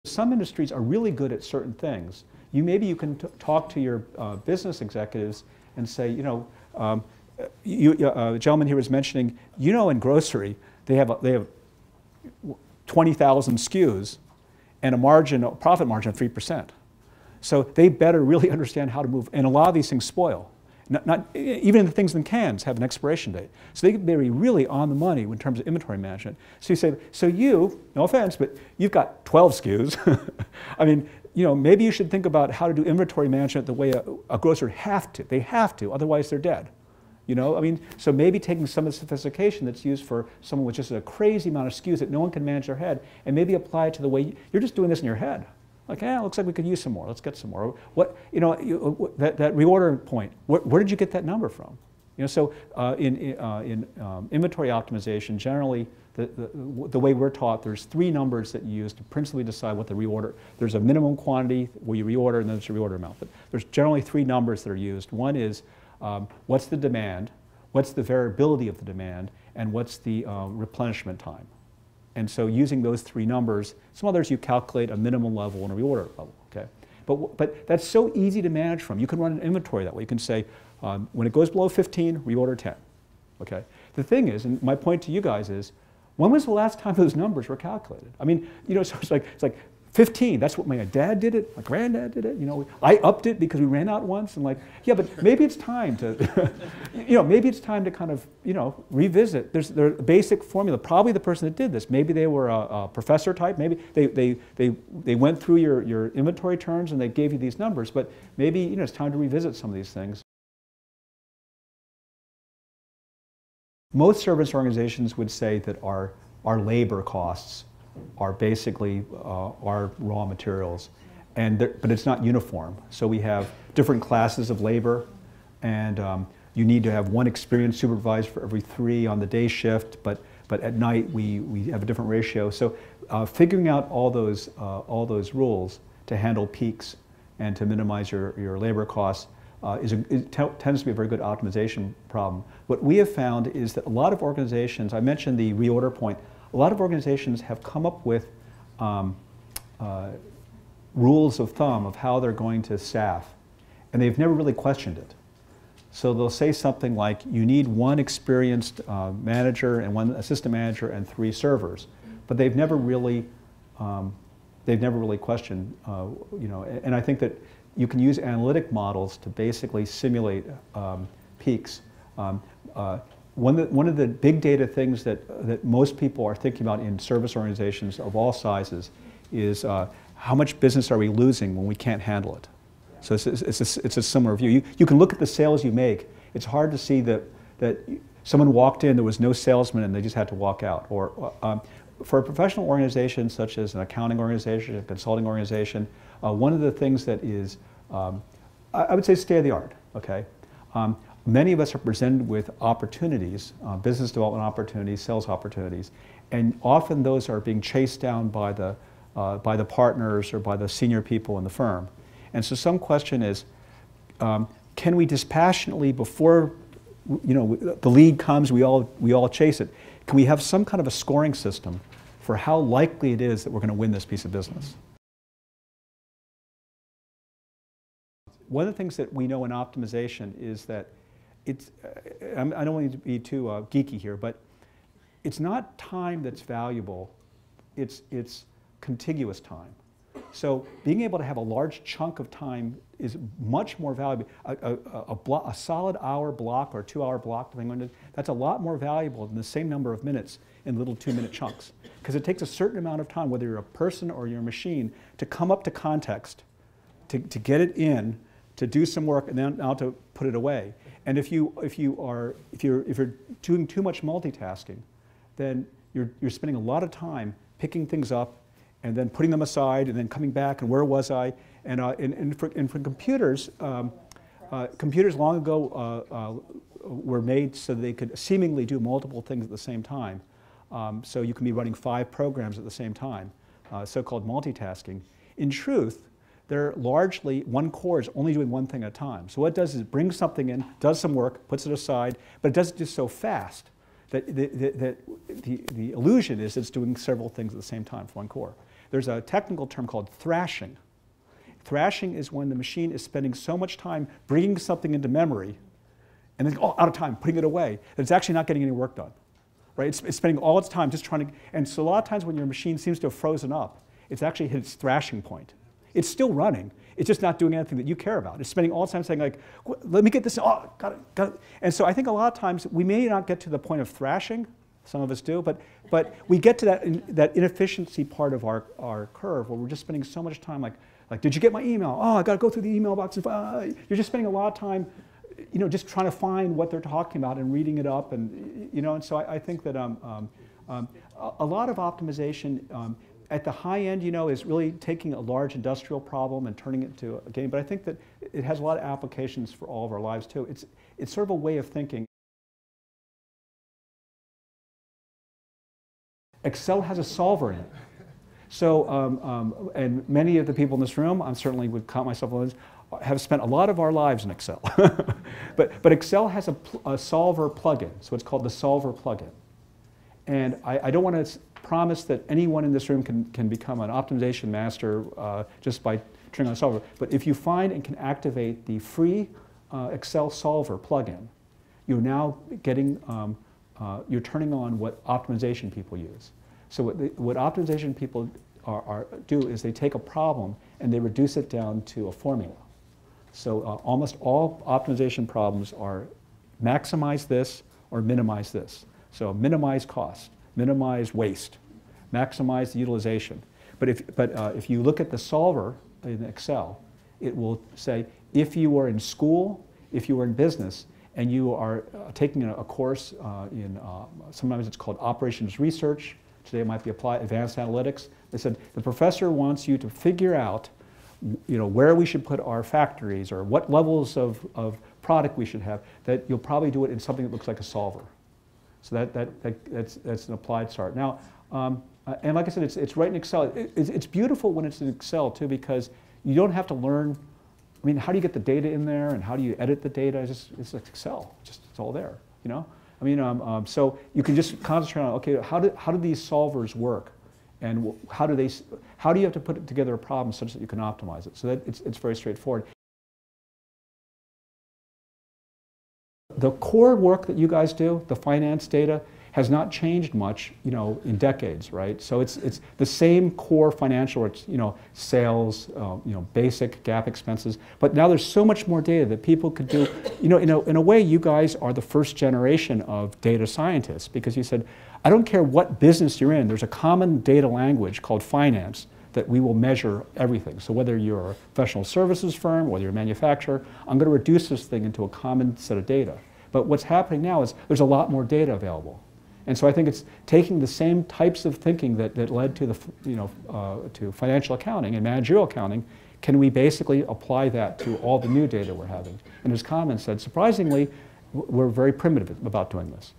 Some industries are really good at certain things. Maybe you can talk to your business executives and say, a gentleman here was mentioning, in grocery, they have 20,000 SKUs and a profit margin of 3%. So they better really understand how to move, and a lot of these things spoil. Even the things in cans have an expiration date. So they can be really on the money in terms of inventory management. So you say, no offense, but you've got 12 SKUs. I mean, maybe you should think about how to do inventory management the way a grocer they have to, otherwise they're dead. So maybe taking some of the sophistication that's used for someone with just a crazy amount of SKUs that no one can manage their head, and maybe apply it to the way you're just doing this in your head. Like, looks like we could use some more. Let's get some more. That reorder point. Where did you get that number from? So in inventory optimization, generally the way we're taught, there's 3 numbers that you use to principally decide what the reorder. There's a minimum quantity where you reorder, and then there's a reorder amount. But there's generally 3 numbers that are used. One is what's the demand, what's the variability of the demand, and what's the replenishment time. And so using those 3 numbers, some others you calculate a minimum level and a reorder level, okay? But that's so easy to manage from. You can run an inventory that way. You can say, when it goes below 15, reorder 10, okay? The thing is, and my point to you guys is, when was the last time those numbers were calculated? I mean, so it's like 15, that's what my dad did it, my granddad did it, I upped it because we ran out once, and yeah, but maybe it's time to, maybe it's time to kind of, revisit. There's a basic formula. Probably the person that did this, maybe they were a professor type, maybe they went through your inventory turns and they gave you these numbers, but maybe, it's time to revisit some of these things. Most service organizations would say that our labor costs are basically our raw materials, but it's not uniform. So we have different classes of labor, and you need to have one experienced supervisor for every 3 on the day shift, but at night we have a different ratio. So figuring out all those rules to handle peaks and to minimize your labor costs tends to be a very good optimization problem. What we have found is that a lot of organizations, I mentioned the reorder point, a lot of organizations have come up with rules of thumb of how they're going to staff, and they've never really questioned it. So they'll say something like, you need 1 experienced manager and 1 assistant manager and 3 servers, but they've never really questioned, and I think that you can use analytic models to basically simulate peaks. One of the big data things that most people are thinking about in service organizations of all sizes is how much business are we losing when we can't handle it. So it's a similar view. You can look at the sales you make. It's hard to see that someone walked in, there was no salesman, and they just had to walk out. Or for a professional organization such as an accounting organization, a consulting organization, one of the things that is, I would say, state of the art, okay? Many of us are presented with opportunities, business development opportunities, sales opportunities, and often those are being chased down by the partners or by the senior people in the firm. And so some question is, can we dispassionately, before the lead comes, we all chase it, can we have some kind of a scoring system for how likely it is that we're going to win this piece of business? One of the things that we know in optimization is that I don't want to be too geeky here, but it's not time that's valuable, it's contiguous time. So being able to have a large chunk of time is much more valuable. A solid hour block or 2-hour block, depending on it, that's a lot more valuable than the same number of minutes in little 2-minute chunks. Because it takes a certain amount of time, whether you're a person or you're a machine, to come up to context, to get it in, to do some work, and then now to put it away. And if you're doing too much multitasking, then you're spending a lot of time picking things up and then putting them aside and then coming back and where was I? And for computers, computers long ago were made so they could seemingly do multiple things at the same time. So you can be running 5 programs at the same time, so-called multitasking. In truth, they're largely, one core is only doing one thing at a time. So what it does is it brings something in, does some work, puts it aside, but it does it just so fast that the illusion is it's doing several things at the same time for one core. there's a technical term called thrashing. Thrashing is when the machine is spending so much time bringing something into memory and then, oh, out of time, putting it away, that it's actually not getting any work done. Right? It's spending all its time just trying to, and so a lot of times when your machine seems to have frozen up, it's actually hit its thrashing point. It's still running. It's just not doing anything that you care about. It's spending all its time saying like, let me get this, oh, got it. And so I think a lot of times we may not get to the point of thrashing, some of us do, but we get to that inefficiency part of our curve where we're just spending so much time like, did you get my email? Oh, I got to go through the email box. You're just spending a lot of time, just trying to find what they're talking about and reading it up, and and so I think that a lot of optimization at the high end, is really taking a large industrial problem and turning it into a game. But I think that it has a lot of applications for all of our lives too. It's sort of a way of thinking. Excel has a solver in it. So, and many of the people in this room, I certainly would count myself on this, have spent a lot of our lives in Excel. but Excel has a solver plugin, so it's called the solver plugin. And I don't want to promise that anyone in this room can become an optimization master just by turning on a solver. But if you find and can activate the free Excel solver plugin, you're now getting, you're turning on what optimization people use. So what optimization people do is they take a problem and they reduce it down to a formula. So almost all optimization problems are maximize this or minimize this. So minimize cost, minimize waste, maximize the utilization. But if you look at the solver in Excel, it will say if you are in school, if you are in business, and you are taking a course in, sometimes it's called operations research, today it might be applied advanced analytics. They said the professor wants you to figure out where we should put our factories or what levels of product we should have, that you'll probably do it in something that looks like a solver. So that's an applied start. Now, and like I said, it's right in Excel. It's beautiful when it's in Excel too, because you don't have to learn, I mean, how do you get the data in there and how do you edit the data? It's like Excel, it's all there, I mean, so you can just concentrate on, okay, how do these solvers work? And how do you have to put together a problem such that you can optimize it? So that it's very straightforward. The core work that you guys do, the finance data, has not changed much, in decades, right? So it's the same core financial, sales, basic GAAP expenses. But now there's so much more data that people could do. In a way, you guys are the first generation of data scientists, because you said, I don't care what business you're in, there's a common data language called finance that we will measure everything. So whether you're a professional services firm, whether you're a manufacturer, I'm going to reduce this thing into a common set of data. But what's happening now is there's a lot more data available. And so I think it's taking the same types of thinking that led to to financial accounting and managerial accounting. Can we basically apply that to all the new data we're having? And as Carmen said, surprisingly, we're very primitive about doing this.